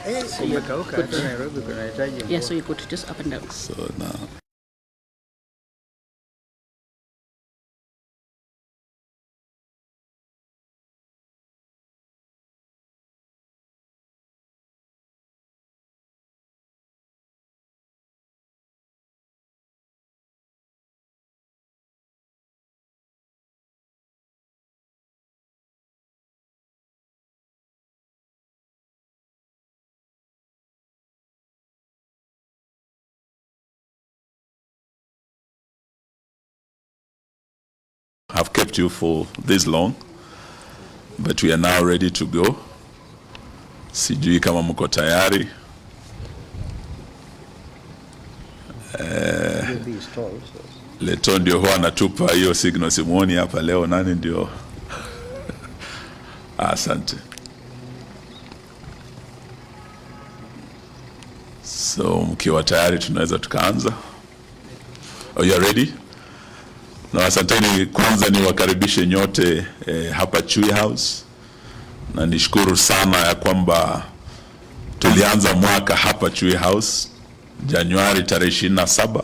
So you could, yeah, so you could just up and down. So now. Have kept you for this long, but we are now ready to go. Sijui kama mko tayari. Leto ndio huwa anatupa hiyo signal, simuoni hapa leo nani ndio. Asante. So mkiwa tayari tunaweza tukaanza. Are you ready? Na asanteni, kwanza ni wakaribishe nyote hapa Chui House. Na nishukuru sana ya kwamba tulianza mwaka hapa Chui House Januari tarehe 27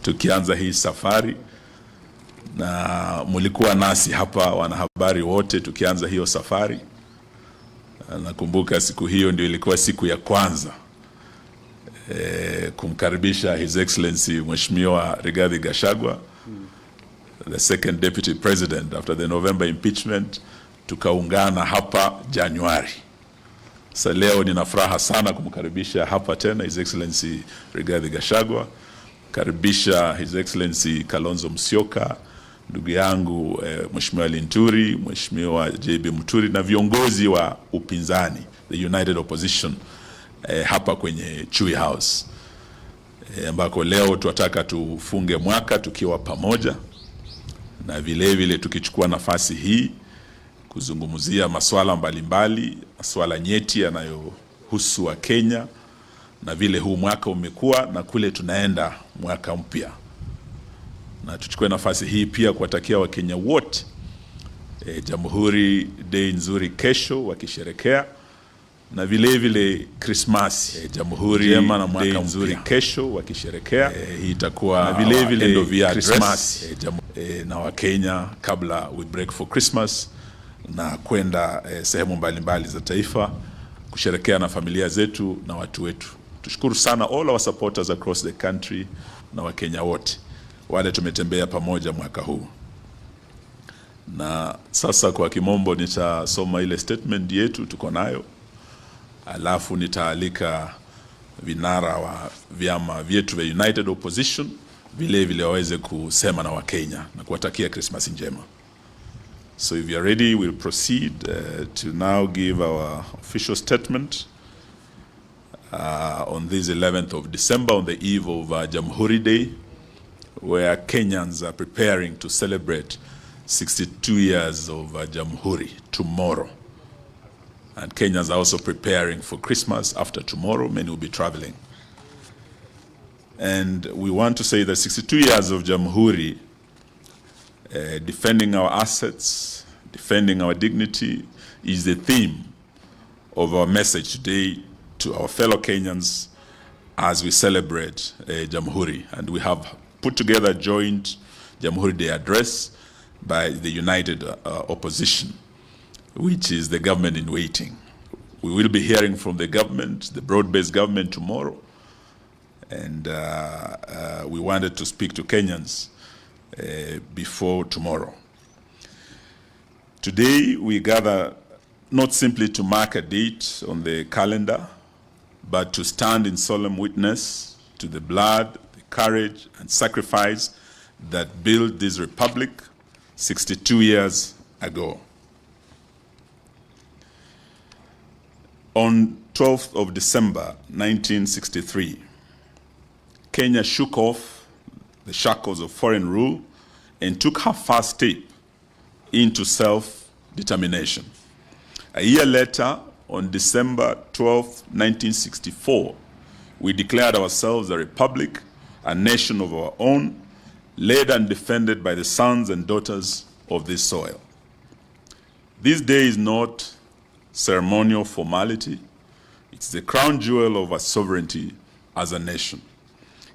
tukianza hii safari, na mulikuwa nasi hapa wanahabari wote tukianza hiyo safari. Nakumbuka siku hiyo ndio ilikuwa siku ya kwanza kumkaribisha His Excellency Mheshimiwa Rigathi Gachagua, the second deputy president after the November impeachment. Tukaungana hapa Januari. Sasa leo nina furaha sana kumkaribisha hapa tena His Excellency Rigathi Gachagua, karibisha His Excellency Kalonzo Musyoka, ndugu yangu Mheshimiwa Linturi, Mheshimiwa JB Muturi na viongozi wa upinzani, the United Opposition, hapa kwenye Chui House, ambako leo tunataka tufunge mwaka tukiwa pamoja, na vile vile tukichukua nafasi hii kuzungumzia masuala mbalimbali, masuala nyeti yanayohusu wa Kenya, na vile huu mwaka umekuwa na kule tunaenda mwaka mpya. Na tuchukue nafasi hii pia kuwatakia wa Kenya wote Jamhuri Day nzuri kesho wakisherekea, na vile vile Christmas, Jamhuri njema na mwaka nzuri kesho wakisherekea. Hii itakuwa na vile vile end of year Christmas na wa Kenya kabla we break for Christmas, na kwenda sehemu mbalimbali za taifa kusherekea na familia zetu na watu wetu. Tushukuru sana all our supporters across the country na wa Kenya wote wale tumetembea pamoja mwaka huu. Na sasa kwa kimombo nitasoma ile statement yetu tuko nayo, alafu nitaalika vinara wa vyama vyetu vya United Opposition vile vile waweze kusema na Wakenya na kuwatakia Christmas njema. So if you are ready, we'll proceed to now give our official statement on this 11th of December, on the eve of Jamhuri Day, where Kenyans are preparing to celebrate 62 years of Jamhuri tomorrow. And Kenyans are also preparing for Christmas after tomorrow. Many will be traveling. And we want to say that 62 years of Jamhuri, defending our assets, defending our dignity, is the theme of our message today to our fellow Kenyans as we celebrate Jamhuri. And we have put together a joint Jamhuri Day address by the United Opposition, which is the government in waiting. We will be hearing from the government, the broad-based government, tomorrow. And we wanted to speak to Kenyans before tomorrow. Today we gather not simply to mark a date on the calendar, but to stand in solemn witness to the blood, the courage, and sacrifice that built this republic 62 years ago. On 12th of December 1963, Kenya shook off the shackles of foreign rule and took her first step into self-determination. A year later, on December 12, 1964, we declared ourselves a republic, a nation of our own, led and defended by the sons and daughters of this soil. This day is not ceremonial formality. It's the crown jewel of our sovereignty as a nation.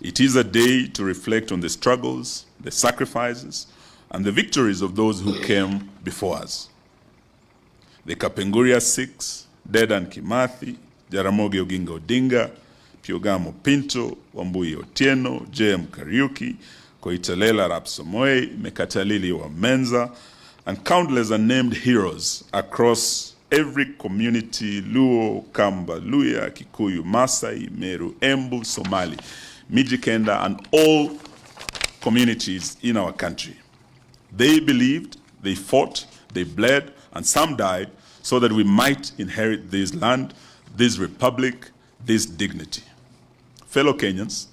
It is a day to reflect on the struggles, the sacrifices, and the victories of those who came before us. The Kapenguria Six, Dedan Kimathi, Jaramogi Oginga Odinga, Piogamo Pinto, Wambui Otieno, J.M. Kariuki, Koitalel Arap Samoei, Mekatalili Wamenza, and countless unnamed heroes across every community: Luo, Kamba, Luya, Kikuyu, Masai, Meru, Embu, Somali, Mijikenda, and all communities in our country. They believed, they fought, they bled, and some died so that we might inherit this land, this republic, this dignity. Fellow Kenyans,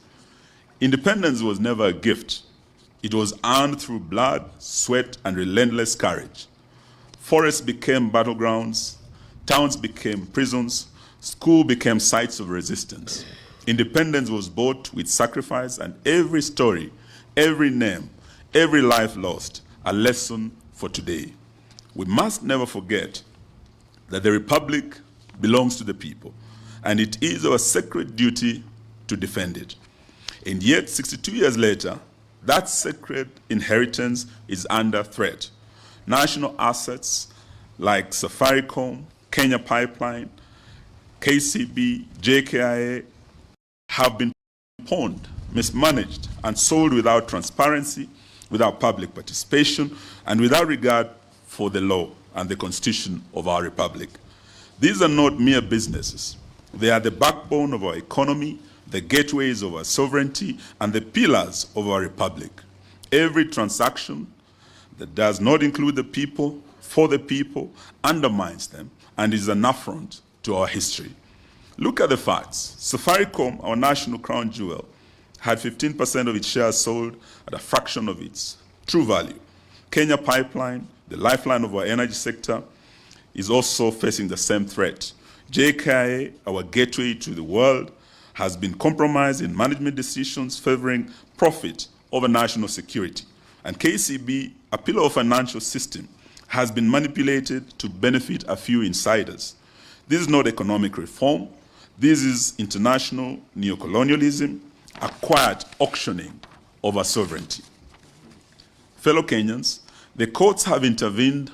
independence was never a gift. It was earned through blood, sweat, and relentless courage. Forests became battlegrounds, towns became prisons, schools became sites of resistance. Independence was bought with sacrifice, and every story, every name, every life lost, a lesson for today. We must never forget that the Republic belongs to the people, and it is our sacred duty to defend it. And yet, 62 years later, that sacred inheritance is under threat. National assets like Safaricom, Kenya Pipeline, KCB, JKIA have been pawned, mismanaged, and sold without transparency, without public participation, and without regard for the law and the constitution of our republic. These are not mere businesses. They are the backbone of our economy, the gateways of our sovereignty, and the pillars of our republic. Every transaction that does not include the people, for the people, undermines them and is an affront to our history. Look at the facts. Safaricom, our national crown jewel, had 15% of its shares sold at a fraction of its true value. Kenya Pipeline, the lifeline of our energy sector, is also facing the same threat. JKIA, our gateway to the world, has been compromised in management decisions favoring profit over national security. And KCB, a pillar of financial system, has been manipulated to benefit a few insiders. This is not economic reform. This is international neocolonialism, a quiet auctioning of our sovereignty. Fellow Kenyans, the courts have intervened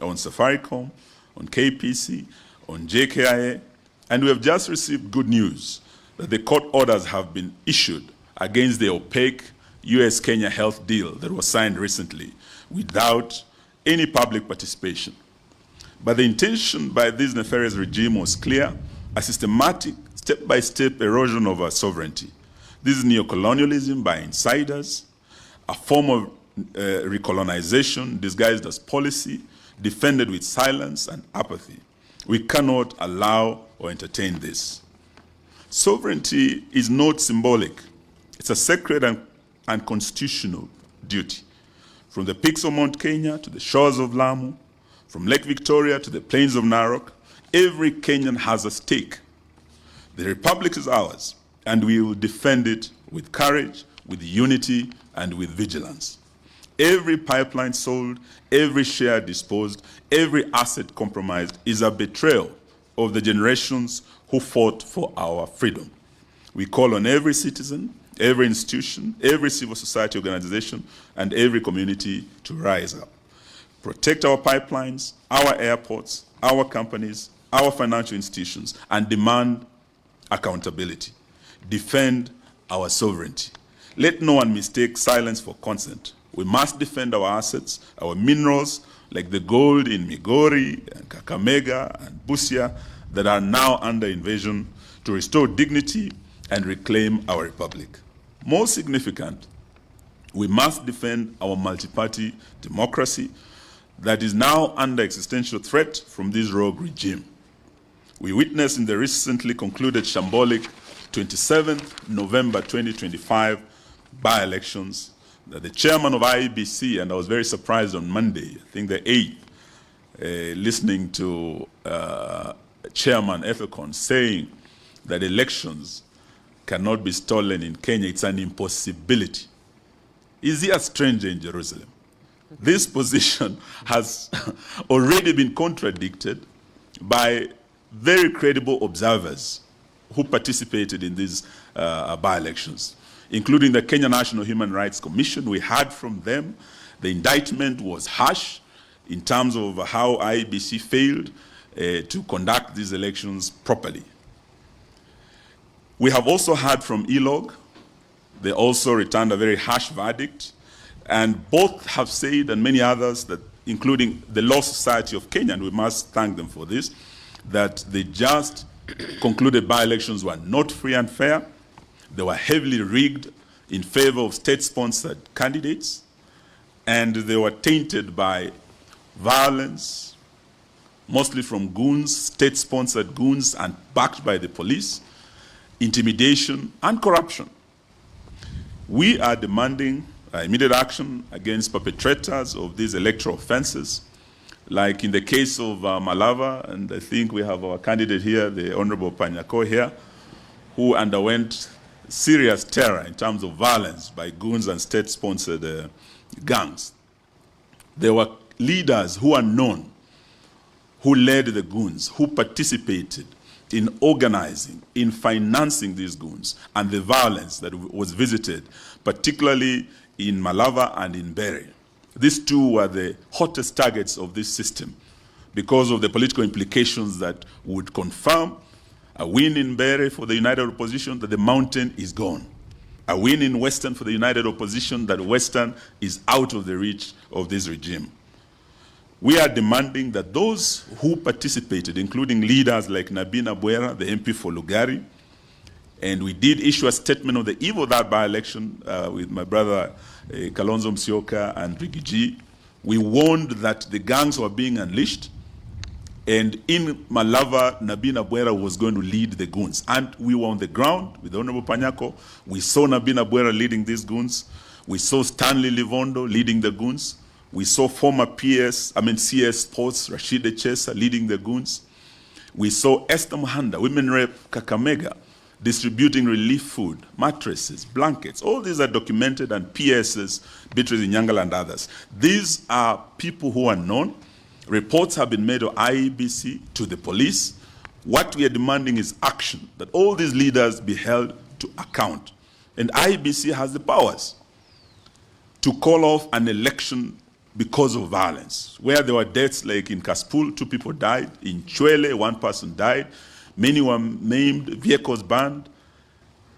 on Safaricom, on KPC, on JKIA, and we have just received good news that the court orders have been issued against the opaque US-Kenya health deal that was signed recently without any public participation. But the intention by this nefarious regime was clear: a systematic, step-by-step erosion of our sovereignty. This is neocolonialism by insiders, a form of recolonization disguised as policy, defended with silence and apathy. We cannot allow or entertain this. Sovereignty is not symbolic. It's a sacred and constitutional duty. From the peaks of Mount Kenya to the shores of Lamu, from Lake Victoria to the plains of Narok, every Kenyan has a stake. The Republic is ours, and we will defend it with courage, with unity, and with vigilance. Every pipeline sold, every share disposed, every asset compromised is a betrayal of the generations who fought for our freedom. We call on every citizen, every institution, every civil society organization, and every community to rise up. Protect our pipelines, our airports, our companies, our financial institutions, and demand accountability. Defend our sovereignty. Let no one mistake silence for consent. We must defend our assets, our minerals, like the gold in Migori and Kakamega and Busia that are now under invasion, to restore dignity and reclaim our republic. Most significant, we must defend our multi-party democracy that is now under existential threat from this rogue regime. We witnessed in the recently concluded shambolic 27th November 2025 by-elections that the chairman of IEBC, and I was very surprised on Monday, I think the 8th, listening to Chairman Ethekon saying that elections cannot be stolen in Kenya. It's an impossibility. Is he a stranger in Jerusalem? This position has already been contradicted by very credible observers who participated in these by-elections, including the Kenya National Human Rights Commission. We heard from them. The indictment was harsh in terms of how IEBC failed to conduct these elections properly. We have also heard from ELOG. They also returned a very harsh verdict. And both have said, and many others, that including the Law Society of Kenya, and we must thank them for this, that the just concluded by-elections were not free and fair. They were heavily rigged in favor of state-sponsored candidates, and they were tainted by violence, mostly from goons, state-sponsored goons, and backed by the police, intimidation, and corruption. We are demanding immediate action against perpetrators of these electoral offenses, like in the case of Malava, and I think we have our candidate here, the Honorable Panyako here, who underwent serious terror in terms of violence by goons and state-sponsored gangs. There were leaders who are known, who led the goons, who participated in organizing, in financing these goons, and the violence that was visited, particularly in Malava and in Bere. These two were the hottest targets of this system because of the political implications that would confirm a win in Bere for the United Opposition, that the mountain is gone. A win in Western for the United Opposition, that Western is out of the reach of this regime. We are demanding that those who participated, including leaders like Nabina Bwera, the MP for Lugari, and we did issue a statement on the eve of that by-election with my brother KALONZO MUSYOKA and RIGATHI. We warned that the gangs were being unleashed, and in Malava, Nabina Bwera was going to lead the goons. And we were on the ground with Honorable Panyako. We saw Nabina Bwera leading these goons. We saw Stanley Livondo leading the goons. We saw former CS Sports, Rashid Echesa leading the goons. We saw Esther Muhanda, Women Rep Kakamega, distributing relief food, mattresses, blankets. All these are documented, and PSs, Beatrice Inyangala and others. These are people who are known. Reports have been made of IEBC to the police. What we are demanding is action, that all these leaders be held to account. And IEBC has the powers to call off an election because of violence, where there were deaths like in Kaspul, 2 people died, in Chwele, 1 person died, many were maimed, vehicles burned.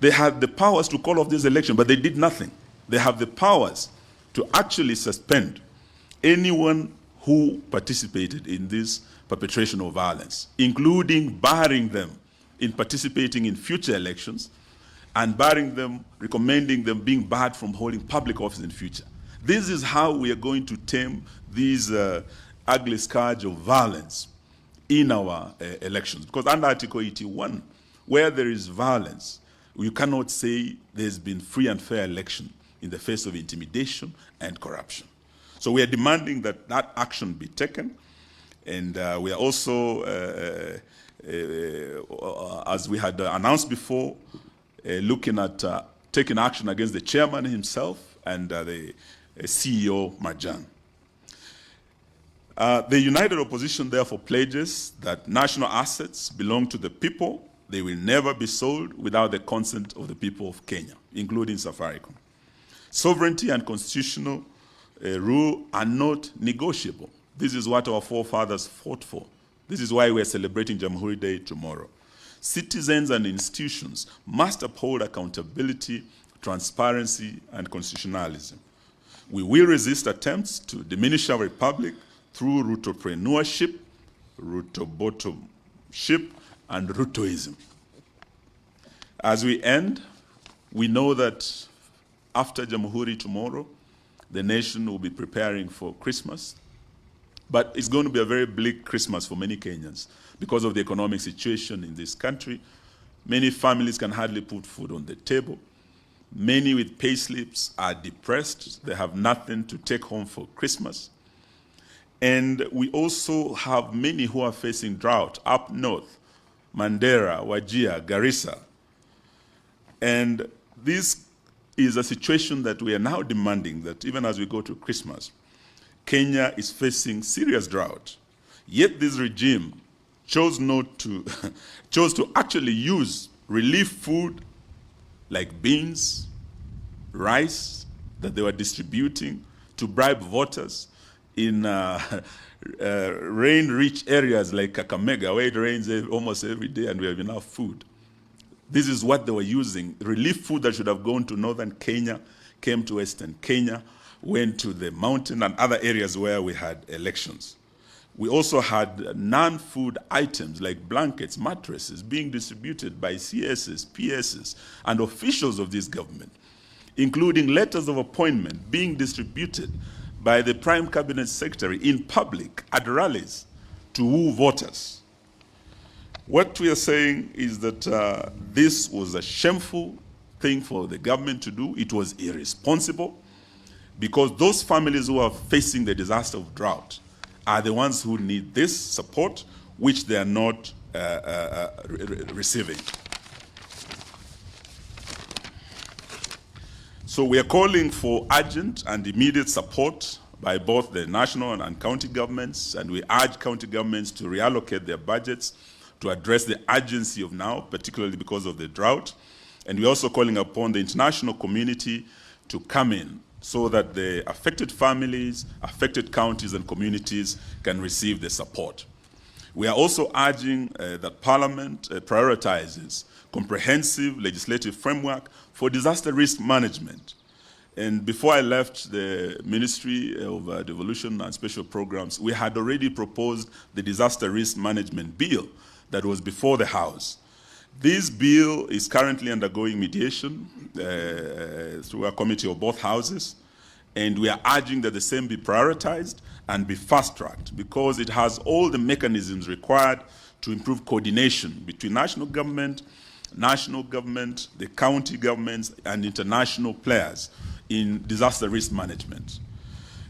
They had the powers to call off this election, but they did nothing. They have the powers to actually suspend anyone who participated in this perpetration of violence, including barring them in participating in future elections and barring them, recommending them being barred from holding public office in future. This is how we are going to tame these ugly scourge of violence in our elections. Because under Article 81, where there is violence, you cannot say there's been free and fair election in the face of intimidation and corruption. So we are demanding that that action be taken. And we are also, as we had announced before, looking at taking action against the chairman himself and the CEO Marjan. The United Opposition therefore pledges that national assets belong to the people. They will never be sold without the consent of the people of Kenya, including Safaricom. Sovereignty and constitutional rule are not negotiable. This is what our forefathers fought for. This is why we are celebrating Jamhuri Day tomorrow. Citizens and institutions must uphold accountability, transparency, and constitutionalism. We will resist attempts to diminish our republic through Rutopreneurship, Rutobotomship, and Rutoism. As we end, we know that after Jamhuri tomorrow, the nation will be preparing for Christmas. But it's going to be a very bleak Christmas for many Kenyans because of the economic situation in this country. Many families can hardly put food on the table. Many with pay slips are depressed. They have nothing to take home for Christmas. And we also have many who are facing drought up north, Mandera, Wajir, Garissa. And this is a situation that we are now demanding that even as we go to Christmas, Kenya is facing serious drought. Yet this regime chose to actually use relief food like beans, rice that they were distributing to bribe voters in rain-rich areas like Kakamega, where it rains almost every day and we have enough food. This is what they were using. Relief food that should have gone to northern Kenya came to western Kenya, went to the mountain and other areas where we had elections. We also had non-food items like blankets, mattresses being distributed by CSs, PSs, and officials of this government, including letters of appointment being distributed by the Prime Cabinet Secretary in public at rallies to woo voters. What we are saying is that this was a shameful thing for the government to do. It was irresponsible because those families who are facing the disaster of drought are the ones who need this support, which they are not receiving. So we are calling for urgent and immediate support by both the national and county governments, and we urge county governments to reallocate their budgets to address the urgency of now, particularly because of the drought. And we're also calling upon the international community to come in so that the affected families, affected counties and communities can receive the support. We are also urging that Parliament prioritizes comprehensive legislative framework for disaster risk management. And before I left the Ministry of Devolution and Special Programs, we had already proposed the disaster risk management bill that was before the House. This bill is currently undergoing mediation through a committee of both houses, and we are urging that the same be prioritized and be fast-tracked because it has all the mechanisms required to improve coordination between national government, the county governments, and international players in disaster risk management.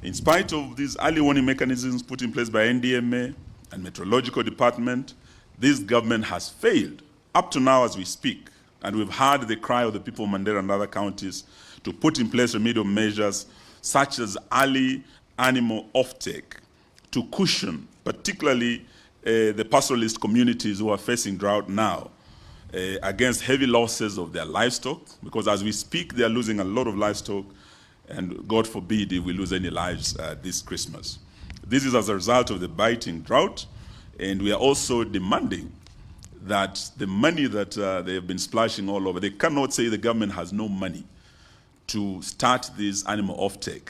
In spite of these early warning mechanisms put in place by NDMA and Meteorological Department, this government has failed up to now as we speak, and we've heard the cry of the people of Mandera and other counties to put in place remedial measures such as early animal offtake to cushion particularly the pastoralist communities who are facing drought now against heavy losses of their livestock, because as we speak they are losing a lot of livestock, and God forbid if we lose any lives this Christmas. This is as a result of the biting drought, and we are also demanding that the money that they have been splashing all over, they cannot say the government has no money to start this animal offtake,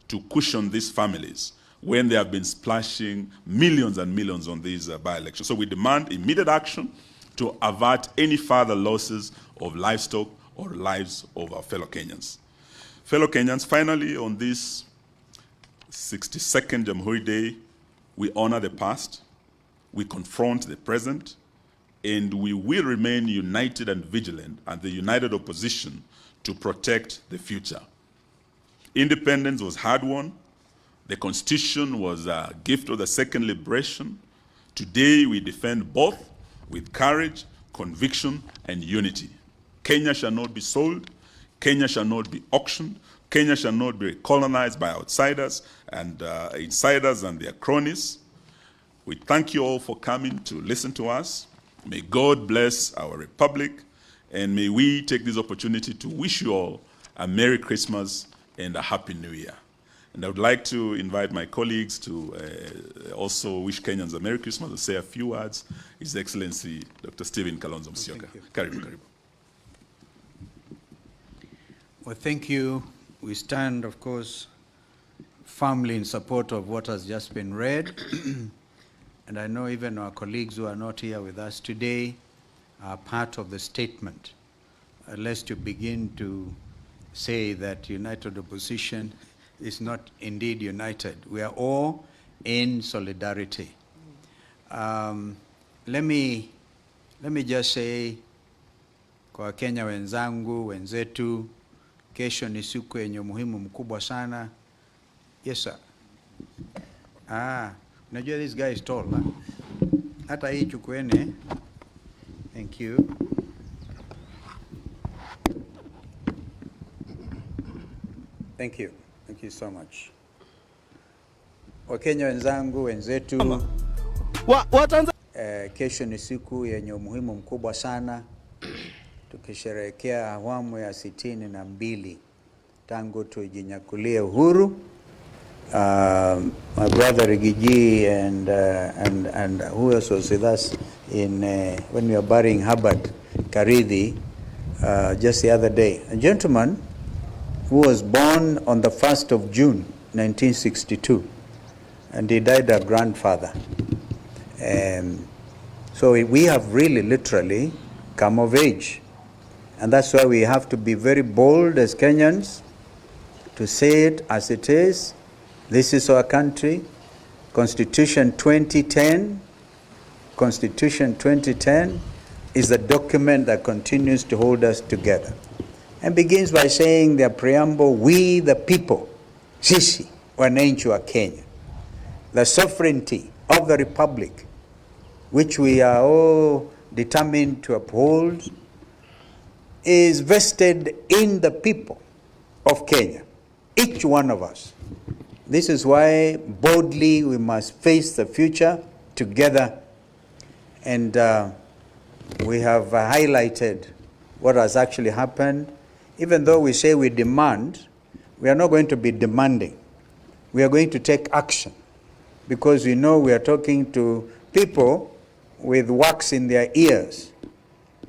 to cushion these families when they have been splashing millions and millions on these by-elections. So we demand immediate action to avert any further losses of livestock or lives of our fellow Kenyans. Fellow Kenyans, finally, on this 62nd Jamhuri Day, we honor the past, we confront the present, and we will remain united and vigilant and the united opposition to protect the future. Independence was hard-won. The Constitution was a gift of the second liberation. Today, we defend both with courage, conviction, and unity. Kenya shall not be sold. Kenya shall not be auctioned. Kenya shall not be colonized by outsiders and insiders and their cronies. We thank you all for coming to listen to us. May God bless our republic, and may we take this opportunity to wish you all a Merry Christmas and a Happy New Year. And I would like to invite my colleagues to also wish Kenyans a Merry Christmas and say a few words. His Excellency, Dr. Stephen Kalonzo MUSYOKA. Karibu, karibu. Well, thank you. We stand, of course, firmly in support of what has just been read. And I know even our colleagues who are not here with us today are part of the statement. Unless to begin to say that united opposition is not indeed united. We are all in solidarity. Let me just say kwa Kenya wenzangu, wenzetu, kesho ni siku yenye muhimu mkubwa sana. Yes, sir. Unajua this guy is tall. Hata hii chukuene. Thank you. Thank you. Thank you so much. Wakenya wenzangu, wenzetu. Kesho ni siku yenye umuhimu mkubwa sana, tukisherehekea awamu ya 62 tangu tujinyakulie uhuru. My brother Rigiji and who else was with us in when we were burying Hubbard Karidhi just the other day. A gentleman who was born on the 1st of June 1962, and he died a grandfather. So we have really literally come of age, and that's why we have to be very bold as Kenyans to say it as it is. This is our country. Constitution 2010 is the document that continues to hold us together, and begins by saying the preamble, we the people, sisi wananchi wa Kenya, the sovereignty of the republic, which we are all determined to uphold, is vested in the people of Kenya, each one of us. This is why boldly we must face the future together, and we have highlighted what has actually happened. Even though we say we demand, we are not going to be demanding. We are going to take action, because we know we are talking to people with wax in their ears.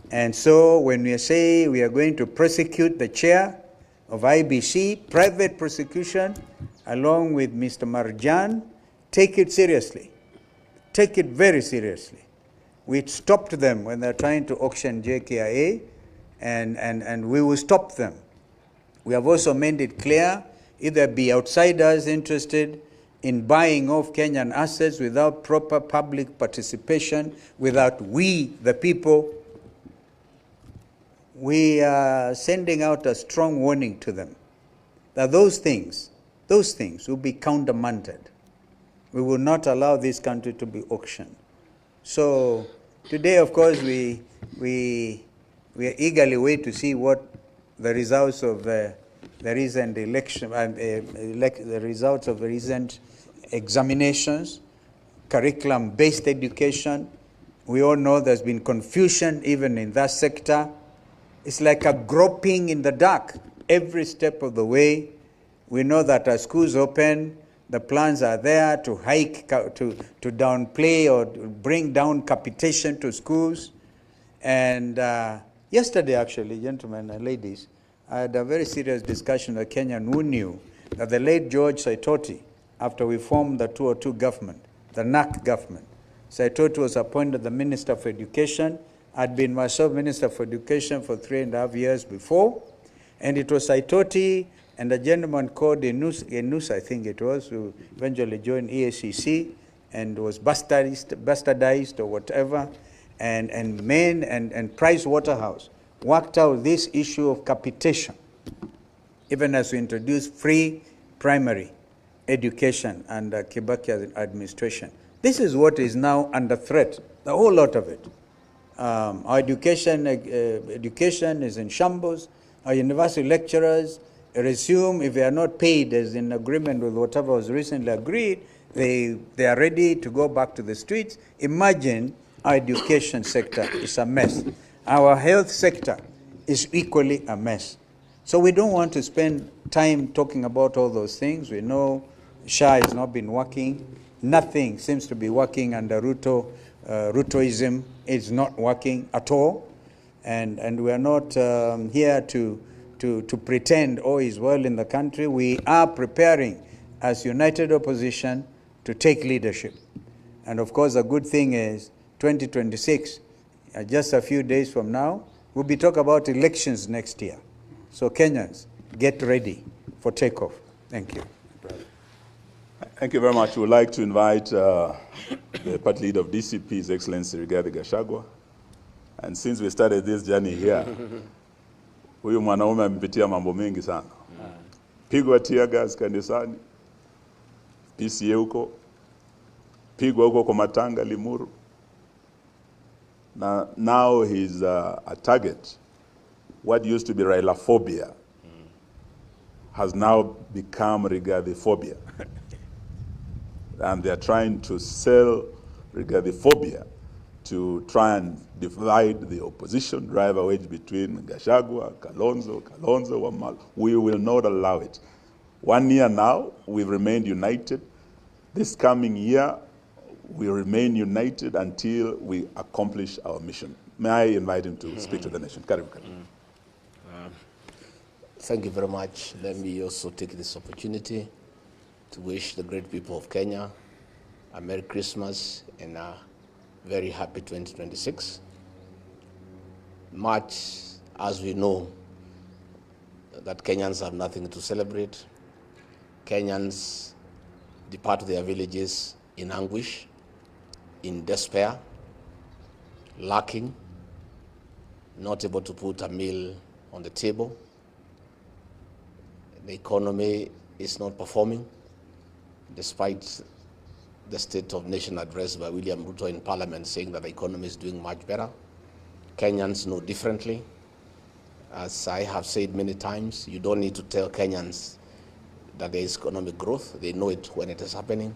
And so when we say we are going to prosecute the chair of IBC, private prosecution, along with Mr. Marjan, take it seriously. Take it very seriously. We stopped them when they're trying to auction JKIA, and we will stop them. We have also made it clear, either be outsiders interested in buying off Kenyan assets without proper public participation, without we, the people, we are sending out a strong warning to them that those things will be countermanded. We will not allow this country to be auctioned. So today, of course, we eagerly wait to see what the results of the recent election, the results of the recent examinations, curriculum-based education. We all know there's been confusion even in that sector. It's like a groping in the dark every step of the way. We know that as schools open, the plans are there to downplay or to bring down capitation to schools. And yesterday, actually, gentlemen and ladies, I had a very serious discussion with a Kenyan who knew that the late George Saitoti, after we formed the 202 government, the NAC government, Saitoti was appointed the Minister for Education. I'd been myself Minister for Education for 3.5 years before, and it was Saitoti and a gentleman called Enus, I think it was, who eventually joined EACC and was bastardized or whatever, and Price Waterhouse worked out this issue of capitation, even as we introduced free primary education under Kibaki's administration. This is what is now under threat, the whole lot of it. Our education is in shambles. Our university lecturers resume, if they are not paid as in agreement with whatever was recently agreed, they are ready to go back to the streets. Imagine our education sector is a mess. Our health sector is equally a mess. So we don't want to spend time talking about all those things. We know SHA has not been working. Nothing seems to be working under Rutoism. It's not working at all. And we are not here to pretend all is well in the country. We are preparing as united opposition to take leadership. And of course, the good thing is 2026, just a few days from now, we'll be talking about elections next year. So Kenyans, get ready for takeoff. Thank you. Thank you very much. We would like to invite the party leader of DCP, His Excellency Rigathi Gachagua. And since we started this journey here, huyu mwanaume amepitia mambo mengi sana. Pigwa tear gas kanisani, PCA huko, pigwa huko kwa Matanga, Limuru. Now he's a target. What used to be Railaphobia has now become Rigathi-phobia. And they're trying to sell Rigathi-phobia to try and divide the opposition, drive a wedge between GACHAGUA, KALONZO, WAMALWA. We will not allow it. 1 year now, we've remained united. This coming year, we remain united until we accomplish our mission. May I invite him to speak to the nation? Karibu. Thank you very much. Let me also take this opportunity to wish the great people of Kenya a Merry Christmas and a very happy 2026. Much as we know that Kenyans have nothing to celebrate, Kenyans depart their villages in anguish, in despair, lacking, not able to put a meal on the table. The economy is not performing, despite the State of Nation address by William Ruto in Parliament saying that the economy is doing much better. Kenyans know differently. As I have said many times, you don't need to tell Kenyans that there is economic growth. They know it when it is happening.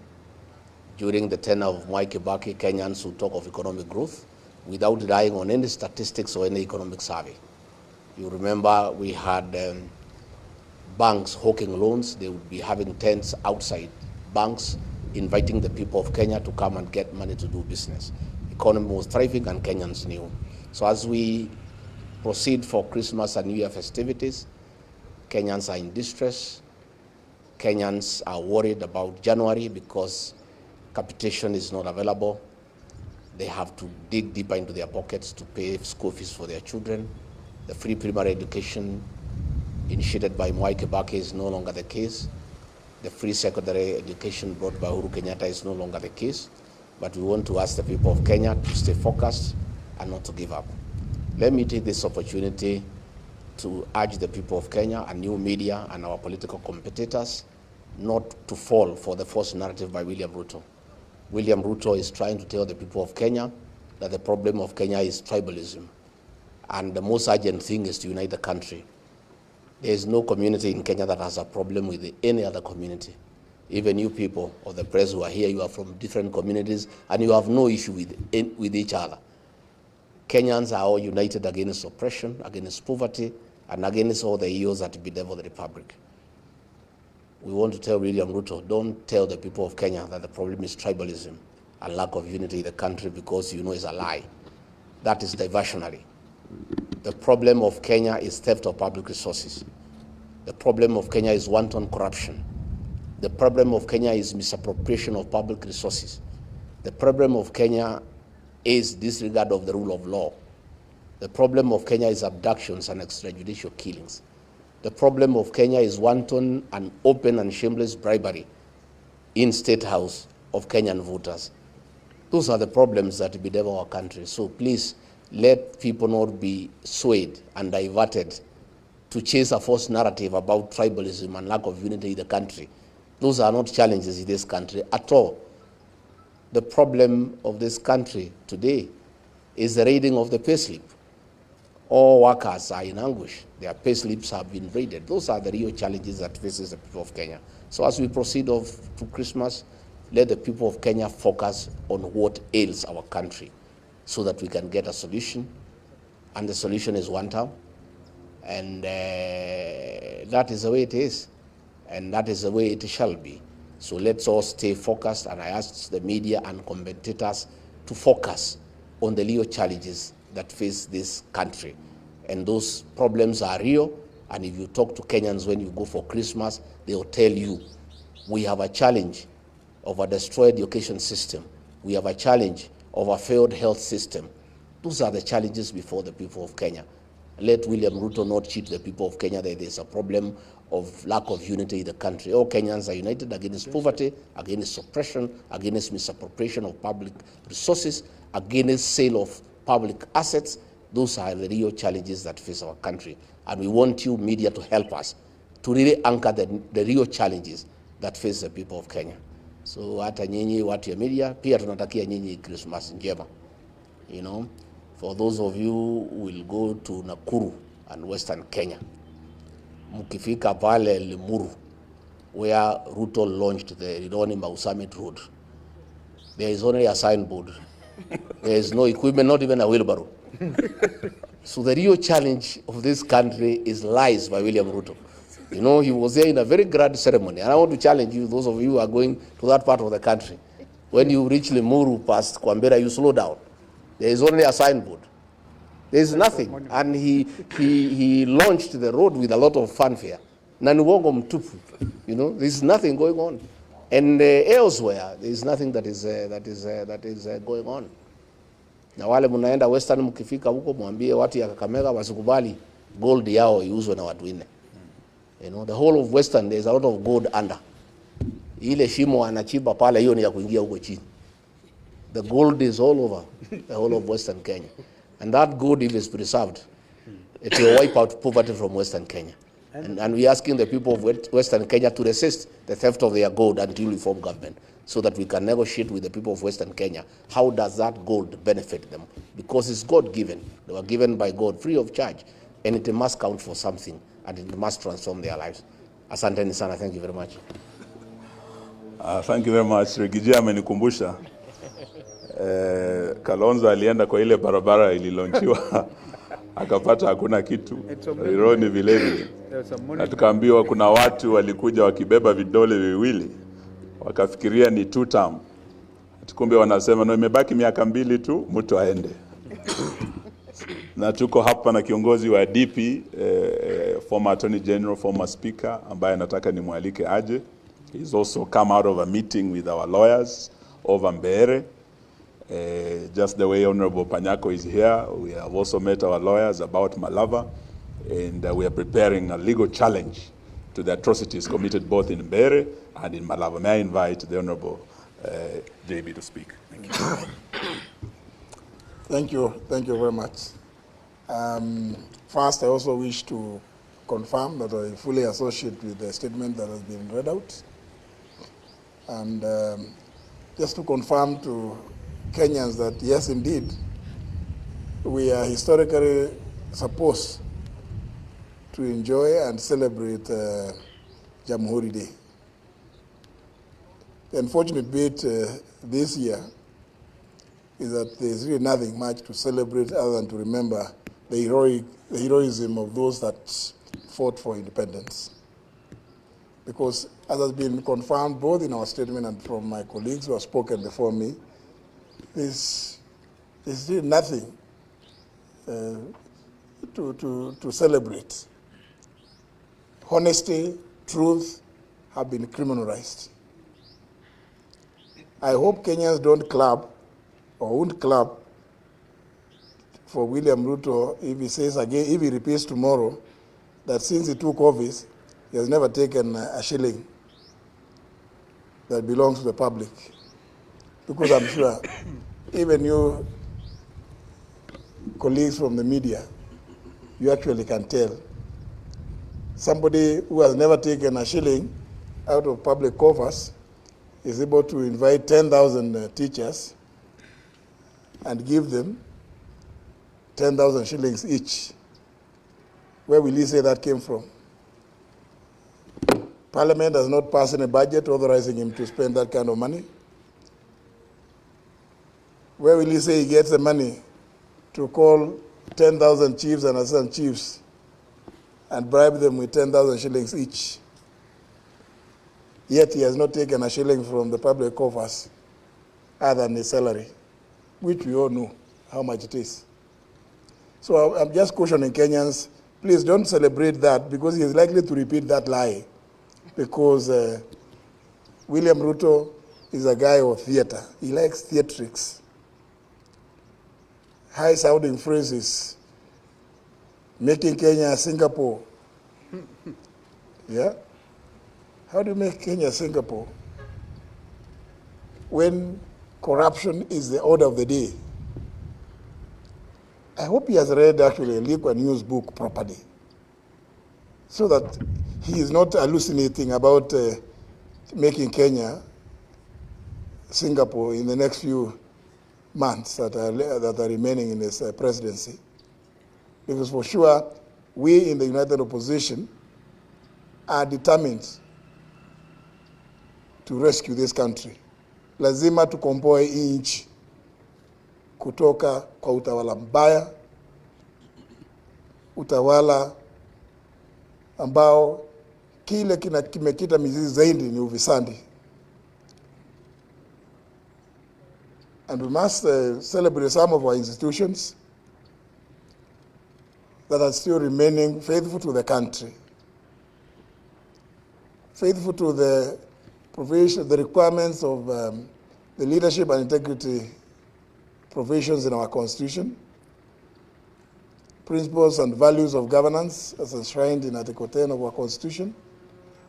During the tenure of Mwai Kibaki, Kenyans who talk of economic growth without relying on any statistics or any economic survey. You remember we had banks hawking loans. They would be having tents outside banks, inviting the people of Kenya to come and get money to do business. Economy was thriving and Kenyans knew. So as we proceed for Christmas and New Year festivities, Kenyans are in distress. Kenyans are worried about January because capitation is not available. They have to dig deeper into their pockets to pay school fees for their children. The free primary education initiated by Mwai Kibaki is no longer the case. The free secondary education brought by Uhuru Kenyatta is no longer the case. But we want to ask the people of Kenya to stay focused and not to give up. Let me take this opportunity to urge the people of Kenya and new media and our political competitors not to fall for the false narrative by William Ruto. William Ruto is trying to tell the people of Kenya that the problem of Kenya is tribalism. And the most urgent thing is to unite the country. There is no community in Kenya that has a problem with any other community. Even you people of the press who are here, you are from different communities and you have no issue with each other. Kenyans are all united against oppression, against poverty, and against all the evils that bedevil the Republic. We want to tell William Ruto, don't tell the people of Kenya that the problem is tribalism and lack of unity in the country, because you know it's a lie. That is diversionary. The problem of Kenya is theft of public resources. The problem of Kenya is wanton corruption. The problem of Kenya is misappropriation of public resources. The problem of Kenya is disregard of the rule of law. The problem of Kenya is abductions and extrajudicial killings. The problem of Kenya is wanton and open and shameless bribery in State House of Kenyan voters. Those are the problems that bedevil our country. So please, let people not be swayed and diverted to chase a false narrative about tribalism and lack of unity in the country. Those are not challenges in this country at all. The problem of this country today is the raiding of the payslip. All workers are in anguish. Their payslips have been raided. Those are the real challenges that faces the people of Kenya. So as we proceed to Christmas, let the people of Kenya focus on what ails our country, so that we can get a solution. And the solution is one term. And that is the way it is. And that is the way it shall be. So let's all stay focused. And I ask the media and commentators to focus on the real challenges that face this country. And those problems are real. And if you talk to Kenyans when you go for Christmas, they'll tell you, we have a challenge of a destroyed education system. We have a challenge of a failed health system. Those are the challenges before the people of Kenya. Let William Ruto not cheat the people of Kenya that there's a problem of lack of unity in the country. All Kenyans are united against poverty, against oppression, against misappropriation of public resources, against sale of public assets. Those are the real challenges that face our country. And we want you, media, to help us to really anchor the real challenges that face the people of Kenya. So hata nyinyi watu ya media, pia tunatakia nyinyi Christmas njema. You know, for those of you who will go to Nakuru and Western Kenya, mkifika pale Limuru, where Ruto launched the Rironi Mau Summit Road, there is only a signboard There is no equipment, not even a wheelbarrow. So the real challenge of this country is lies by William Ruto. You know, he was there in a very grand ceremony. And I want to challenge you, those of you who are going to that part of the country. When you reach Limuru past Kwambera, you slow down. There is only a signboard. There is nothing. And he launched the road with a lot of fanfare. Nanuwongo mtupu. You know, there is nothing going on. And elsewhere, there is nothing that is going on. Na wale munaenda Western, mkifika huko mwambie watu ya Kakamega wasikubali gold yao iuzwe na watu wengine. You know, the whole of Western, there is a lot of gold under. Ile shimo anachimba pale, hiyo ni ya kuingia huko chini. The gold is all over the whole of Western Kenya. And that gold, if it's preserved, it will wipe out poverty from Western Kenya. And we're asking the people of Western Kenya to resist the theft of their gold until we form government, so that we can negotiate with the people of Western Kenya. How does that gold benefit them? Because it's God-given. They were given by God free of charge. And it must count for something, and it must transform their lives. Asanteni sana, thank you very much. Thank you very much. Rigiji amenikumbusha. Kalonzo alienda kwa ile barabara ililonchiwa. Akapata hakuna kitu. Rironi vile vile. Na tukaambiwa kuna watu walikuja wakibeba vidole viwili. Wakafikiria ni 2 term. Tukumbe wanasema no, imebaki miaka 2 tu mtu aende. Na tuko hapa na kiongozi wa DP, former Attorney General, former Speaker, ambaye nataka nimwalike aje. He's also come out of a meeting with our lawyers over Mbeere. Just the way Honorable Panyako is here, we have also met our lawyers about Malava, and we are preparing a legal challenge to the atrocities committed both in Mbeere and in Malava. May I invite the Honorable JB to speak. Thank you. Thank you very much. First, I also wish to confirm that I fully associate with the statement that has been read out. And just to confirm to Kenyans that, yes, indeed, we are historically supposed to enjoy and celebrate Jamhuri Day. The unfortunate bit this year is that there's really nothing much to celebrate other than to remember the heroism of those that fought for independence. Because as has been confirmed both in our statement and from my colleagues who have spoken before me, there's really nothing to celebrate. Honesty, truth have been criminalized. I hope Kenyans don't clap or won't clap for William Ruto if he says again, if he repeats tomorrow, that since he took office, he has never taken a shilling that belongs to the public. Because I'm sure even you colleagues from the media, you actually can tell. Somebody who has never taken a shilling out of public coffers is able to invite 10,000 teachers and give them 10,000 shillings each. Where will he say that came from? Parliament has not passed any budget authorizing him to spend that kind of money. Where will he say he gets the money to call 10,000 chiefs and assistant chiefs and bribe them with 10,000 shillings each? Yet he has not taken a shilling from the public coffers other than his salary, which we all know how much it is. So I'm just cautioning Kenyans, please don't celebrate that, because he is likely to repeat that lie. Because William Ruto is a guy of theater. He likes theatrics. High-sounding phrases, making Kenya Singapore. Yeah? How do you make Kenya Singapore when corruption is the order of the day? I hope he has read actually a Lee Kuan Yew's book properly, so that he is not hallucinating about making Kenya Singapore in the next few months that are remaining in his presidency. Because for sure, we in the United Opposition are determined to rescue this country. Lazima tukomboe nchi. kutoka kwa utawala mbaya, utawala ambao kile kimekita mizizi zaidi ni ufisadi. And we must celebrate some of our institutions that are still remaining faithful to the country, faithful to the provision, the requirements of the leadership and integrity provisions in our Constitution, principles and values of governance as enshrined in Article 10 of our Constitution,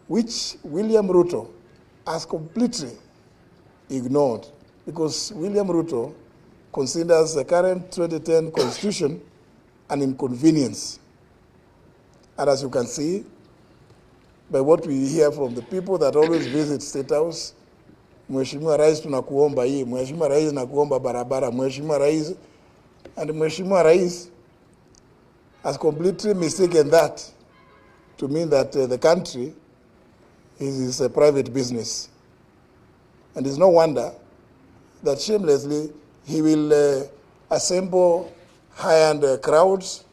which William Ruto has completely ignored, because William Ruto considers the current 2010 Constitution an inconvenience. And as you can see, by what we hear from the people that always visit State House, Mheshimiwa Rais tunakuomba hii, Mheshimiwa Rais nakuomba barabara, Mheshimiwa Rais, and Mheshimiwa Rais has completely mistaken that to mean that the country is a private business. And it's no wonder that shamelessly he will assemble high-end crowds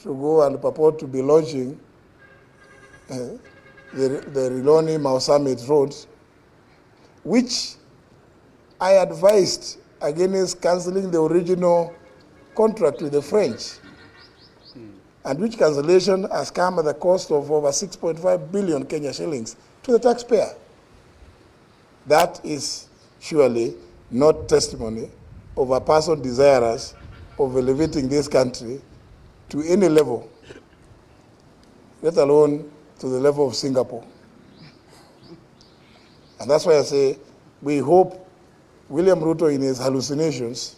to go and purport to be launching the Riloni-Mau Summit Road, which I advised against cancelling the original contract with the French, and which cancellation has come at the cost of over 6.5 billion Kenya shillings to the taxpayer. That is surely not testimony of a person desirous of elevating this country to any level, let alone to the level of Singapore. And that's why I say we hope William Ruto, in his hallucinations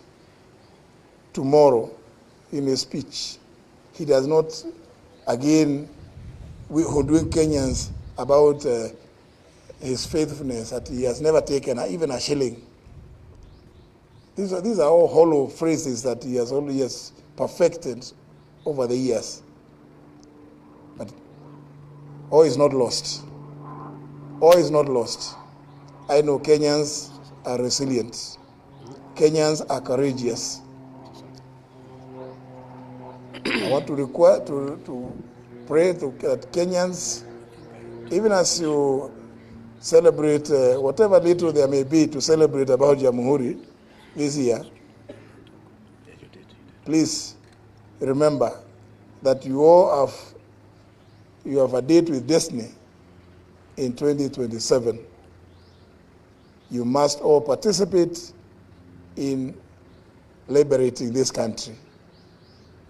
tomorrow, in his speech, he does not again hoodwink Kenyans about his faithfulness, that he has never taken even a shilling. These are all hollow phrases that he has always perfected over the years. But all is not lost. All is not lost. I know Kenyans are resilient. Kenyans are courageous. I want to pray that Kenyans, even as you celebrate whatever little there may be to celebrate about Jamhuri this year, please remember that you have a date with destiny in 2027. You must all participate in liberating this country.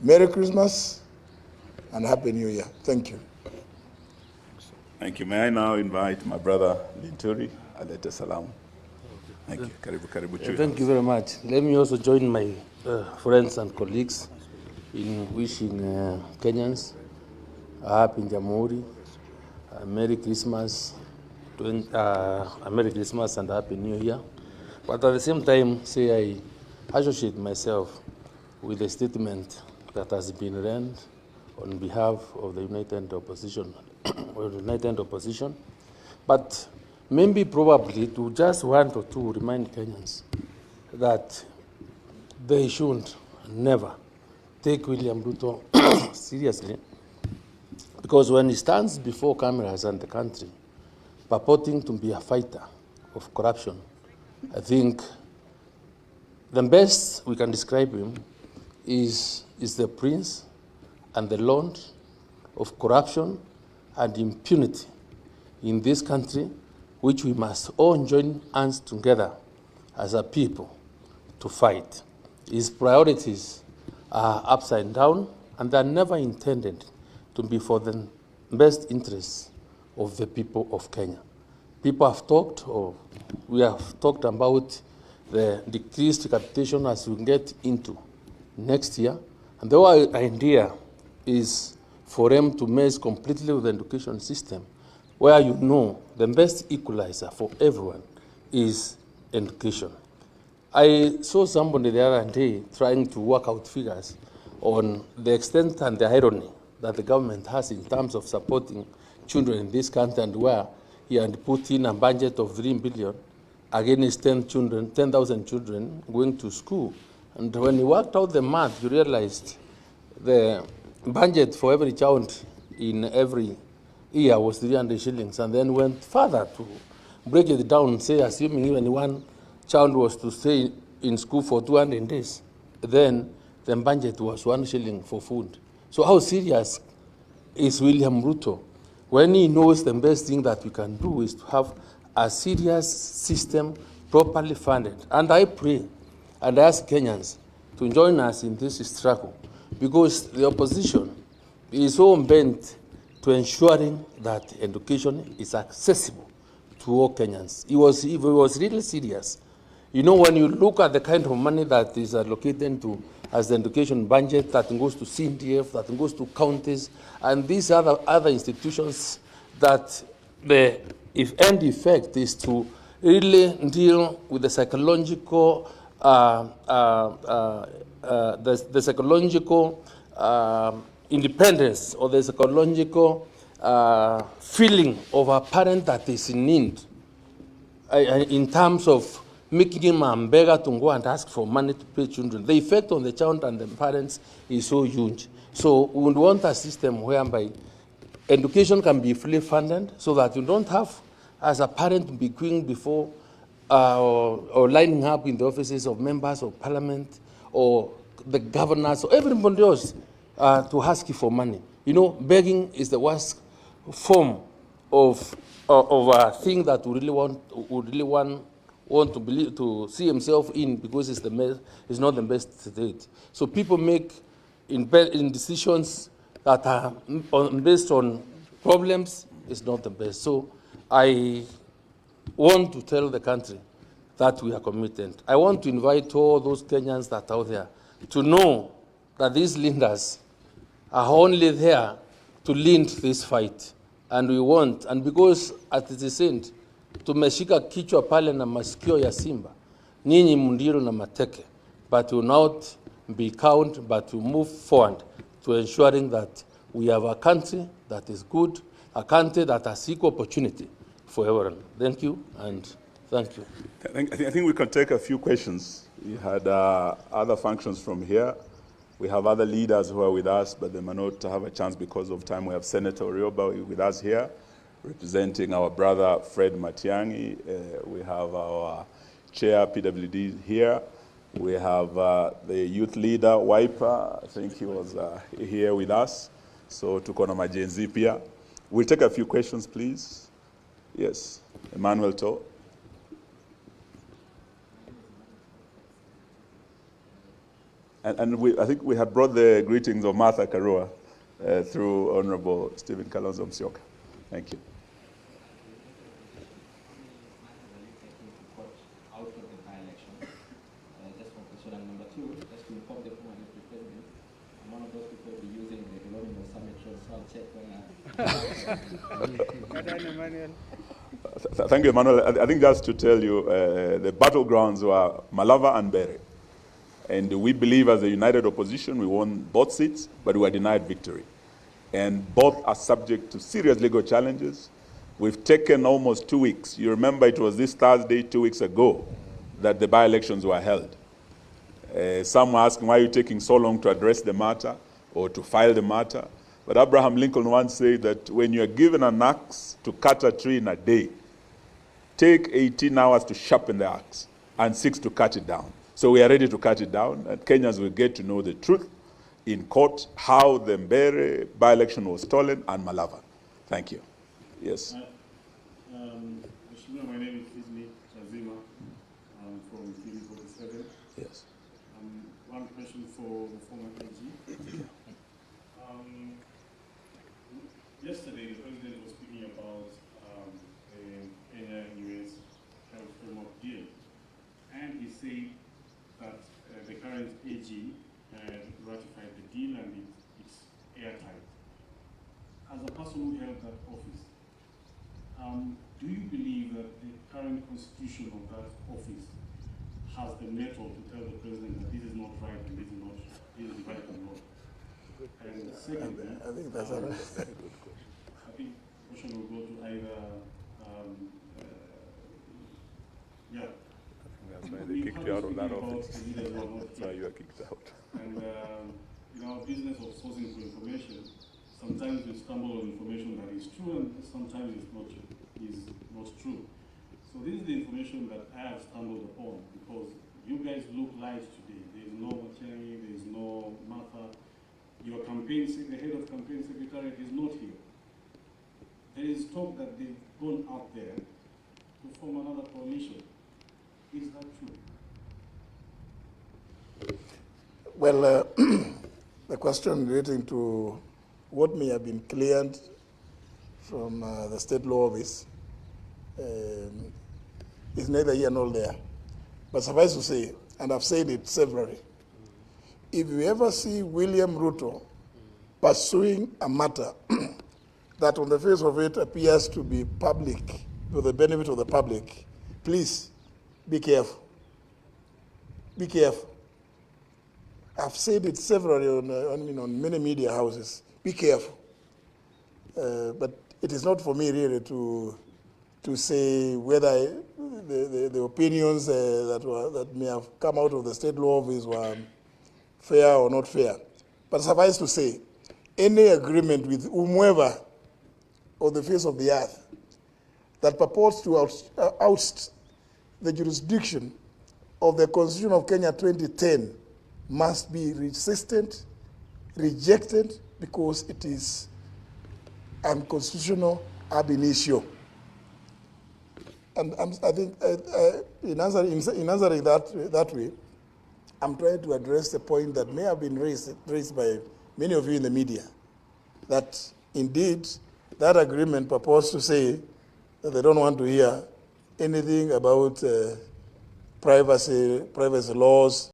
Merry Christmas and Happy New Year. Thank you. Thank you. May I now invite my brother Linturi, alete salam. Thank you. Karibu Chui. Thank you very much. Let me also join my friends and colleagues in wishing Kenyans a happy Jamhuri, a Merry Christmas, a Merry Christmas and a Happy New Year. But at the same time, say I associate myself with the statement that has been read on behalf of the United Opposition, but maybe probably to just want or to remind Kenyans that they should never take William Ruto seriously, because when he stands before cameras and the country purporting to be a fighter of corruption, I think the best we can describe him is the prince and the lord of corruption and impunity in this country, which we must all join hands together as a people to fight. His priorities are upside down, and they're never intended to be for the best interests of the people of Kenya. People have talked, or we have talked about the decreased capitation as we get into next year, and the whole idea is for them to mess completely with the education system, where you know the best equalizer for everyone is education. I saw somebody the other day trying to work out figures on the extent and the irony that the government has in terms of supporting children in this country, and where he had put in a budget of 3 billion against 10,000 children going to school And when you worked out the math, you realized the budget for every child in every year was 300 shillings, and then went further to break it down, say, assuming even one child was to stay in school for 200 days, then the budget was 1 shilling for food. So how serious is William Ruto when he knows the best thing that we can do is to have a serious system properly funded? And I pray and I ask Kenyans to join us in this struggle, because the opposition is so bent to ensuring that education is accessible to all Kenyans. It was really serious. You know, when you look at the kind of money that is allocated to as the education budget, that goes to CDF, that goes to counties, and these other institutions, that the end effect is to really deal with the psychological independence, or the psychological feeling of a parent that is in need, in terms of making him a beggar to go and ask for money to pay children. The effect on the child and the parents is so huge. So we would want a system whereby education can be fully funded, so that you don't have, as a parent, be queuing before or lining up in the offices of members of parliament or the governors or everybody else to ask you for money. You know, begging is the worst form of a thing that we really want to believe, to see himself in, because it's not the best state. So people make in decisions that are based on problems is not the best. So I want to tell the country that we are committed. I want to invite all those Kenyans that are out there to know that these leaders are only there to lead this fight. And we want, and because at the end, tumeshika kichwa pale na masikio ya simba, nyinyi mundiro na mateke, but will not be cowed, but will move forward to ensuring that we have a country that is good, a country that has equal opportunity for everyone. Thank you, and thank you. I think we can take a few questions. We had other functions from here. We have other leaders who are with us, but they may not have a chance because of time. We have Senator Orioba with us here, representing our brother Fred Matiang'i. We have our chair, PWD, here. We have the youth leader, Wiper. I think he was here with us. So tuko na majenzi pia. We'll take a few questions, please. Yes, Emmanuel To. And I think we had brought the greetings of Martha Karua through Honorable Stephen Kalonzo Musyoka. Thank you. Thank you, Emmanuel. I think just to tell you, the battlegrounds were Malava and Bere. And we believe as a united opposition, we won both seats, but we were denied victory. And both are subject to serious legal challenges. We've taken almost 2 weeks. You remember it was this Thursday, 2 weeks ago, that the by-elections were held. Some were asking, why are you taking so long to address the matter or to file the matter? But Abraham Lincoln once said that when you are given an axe to cut a tree in a day, take 18 hours to sharpen the axe and 6 to cut it down. So we are ready to cut it down, and Kenyans will get to know the truth in court, how the Mbere by-election was stolen, and Malava. Thank you. Yes. My name is Ismi Chazima. I'm from TV 47. Yes. One question for the former AG. Yesterday, the President was speaking about the Kenya-US health framework deal, and he said that the current AG ratified the deal and it's airtight. As a person who held that office, do you believe that the current constitution of that office has the metal to tell the President that this is not right and this is right and wrong? And secondly, I think that's a very good question. I think the question will go to either, That's why they kicked you out of that about office. the leaders who are not Now here. you are kicked out. And in our business of sourcing for information, sometimes we stumble on information that is true and sometimes it's not true. So this is the information that I have stumbled upon because you guys look live today. There is no Machani, there is no Martha. Your the head of campaign secretariat is not here. There is talk that they've gone out there to form another coalition. Is that true? Well, the question relating to what may have been cleared from the state law office is neither here nor there. But suffice to say, and I've said it severally, if you ever see William Ruto pursuing a matter that on the face of it appears to be public, for the benefit of the public, please be careful. Be careful. I've said it severally on many media houses. Be careful. But it is not for me really to say whether the opinions that may have come out of the state law office were fair or not fair. But suffice to say, any agreement with whomever on the face of the earth that purports to oust the jurisdiction of the Constitution of Kenya 2010 must be resisted, rejected, because it is unconstitutional ab initio. And I think in answering that way, I'm trying to address the point that may have been raised by many of you in the media, that indeed that agreement purports to say that they don't want to hear anything about privacy laws